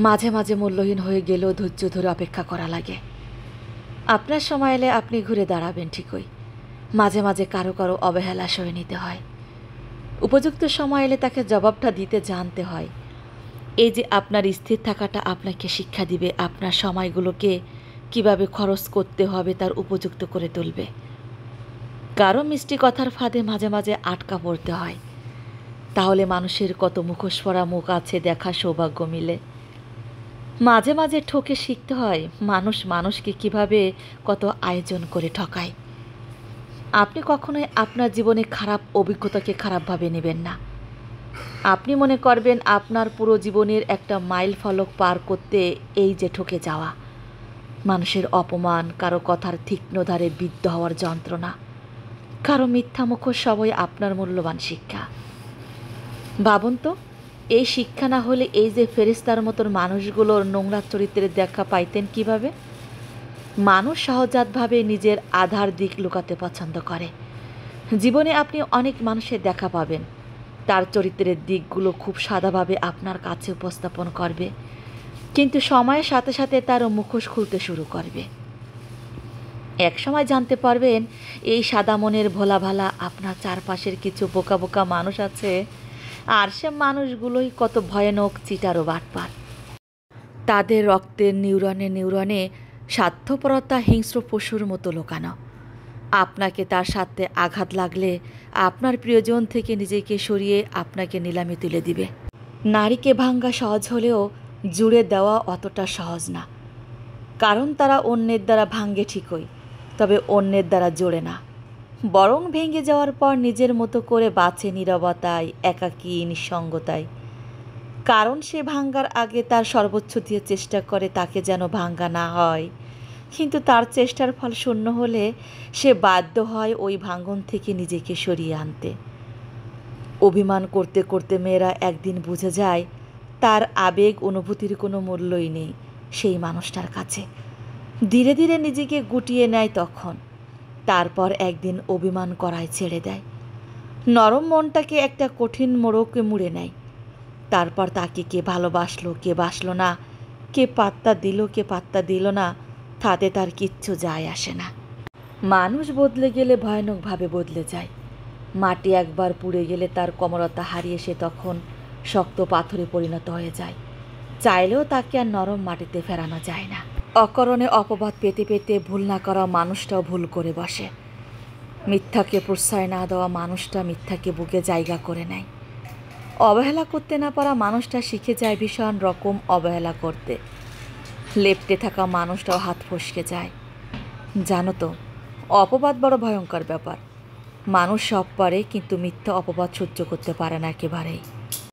মাঝে মাঝে মূল্যহীন হয়ে গেলেও ধৈর্য ধরে অপেক্ষা করা লাগে। আপনার সময় এলে আপনি ঘুরে দাঁড়াবেন ঠিকই, মাঝে মাঝে কারো কারো অবহেলা সয়ে নিতে হয়। উপযুক্ত সময় এলে তাকে জবাবটা দিতে জানতে হয়। এই যে আপনার স্থির থাকাটা আপনাকে শিক্ষা দিবে আপনার সময়গুলোকে কিভাবে খরচ করতে হবে তার উপযুক্ত করে তুলবে। কারো মিষ্টি কথার ফাঁদে মাঝে মাঝে আটকা পড়তে হয়, তাহলে মানুষের কত মুখোশ পরা মুখ আছে দেখা সৌভাগ্য মিলে। মাঝে মাঝে ঠকে শিখতে হয় মানুষ মানুষকে কিভাবে কত আয়োজন করে ঠকায়। আপনি কখনোই আপনার জীবনে খারাপ অভিজ্ঞতাকে খারাপভাবে নেবেন না। আপনি মনে করবেন আপনার পুরো জীবনের একটা মাইল ফলক পার করতে এই যে ঠকে যাওয়া, মানুষের অপমান, কারো কথার তীক্ষ্ণ ধারে বিদ্ধ হওয়ার যন্ত্রণা, কারো মিথ্যা মুখোশ সবই আপনার মূল্যবান শিক্ষা। ভাবুন তো, এই শিক্ষা না হলে এই যে ফেরেশতার মতন মানুষগুলোর নোংরা চরিত্রের দেখা পাইতেন কিভাবে? মানুষ সহজাতভাবে নিজের আধার দিক লুকাতে পছন্দ করে। জীবনে আপনি অনেক মানুষের দেখা পাবেন, তার চরিত্রের দিকগুলো খুব সাদাভাবে আপনার কাছে উপস্থাপন করবে, কিন্তু সময়ের সাথে সাথে তার মুখোশ খুলতে শুরু করবে। এক সময় জানতে পারবেন এই সাদা মনের ভোলা ভালা আপনার চারপাশের কিছু বোকা বোকা মানুষ আছে, আর সে মানুষগুলোই কত ভয়ানক চিটার ও বাটপার। তাদের রক্তের নিউরনে নিউরনে স্বার্থপরতা হিংস্র পশুর মতো লোকানো। আপনাকে তার সাথে আঘাত লাগলে আপনার প্রিয়জন থেকে নিজেকে সরিয়ে আপনাকে নিলামে তুলে দিবে। নারীকে ভাঙ্গা সহজ হলেও জুড়ে দেওয়া অতটা সহজ না, কারণ তারা অন্যের দ্বারা ভাঙ্গে ঠিকই, তবে অন্যের দ্বারা জোড়ে না, বরং ভেঙে যাওয়ার পর নিজের মতো করে বাঁচে নীরবতায়, একাকী নিঃসঙ্গতায়। কারণ সে ভাঙ্গার আগে তার সর্বোচ্চ দিয়ে চেষ্টা করে তাকে যেন ভাঙ্গা না হয়, কিন্তু তার চেষ্টার ফল শূন্য হলে সে বাধ্য হয় ওই ভাঙ্গন থেকে নিজেকে সরিয়ে আনতে। অভিমান করতে করতে মেয়েরা একদিন বুঝে যায় তার আবেগ অনুভূতির কোনো মূল্যই নেই সেই মানুষটার কাছে। ধীরে ধীরে নিজেকে গুটিয়ে নেয় তখন, তারপর একদিন অভিমান করায় ছেড়ে দেয়। নরম মনটাকে একটা কঠিন মোড়কে মুড়ে নেয়। তারপর তাকে কে ভালোবাসলো কে বাসলো না, কে পাত্তা দিল কে পাত্তা দিল না, তাতে তার কিচ্ছু যায় আসে না। মানুষ বদলে গেলে ভয়ানকভাবে বদলে যায়। মাটি একবার পুড়ে গেলে তার কোমলতা হারিয়ে সে তখন শক্ত পাথরে পরিণত হয়ে যায়। চাইলেও তাকে আর নরম মাটিতে ফেরানো যায় না। অকারণে অপবাদ পেতে পেতে ভুল না করা মানুষটাও ভুল করে বসে। মিথ্যাকে প্রশ্রয় না দেওয়া মানুষটা মিথ্যাকে বুকে জায়গা করে নেয়। অবহেলা করতে না পারা মানুষটা শিখে যায় ভীষণ রকম অবহেলা করতে। লেপ্টে থাকা মানুষটাও হাত ফসকে যায়। জানো তো, অপবাদ বড় ভয়ঙ্কর ব্যাপার। মানুষ সব পারে, কিন্তু মিথ্যা অপবাদ সহ্য করতে পারে না একেবারেই।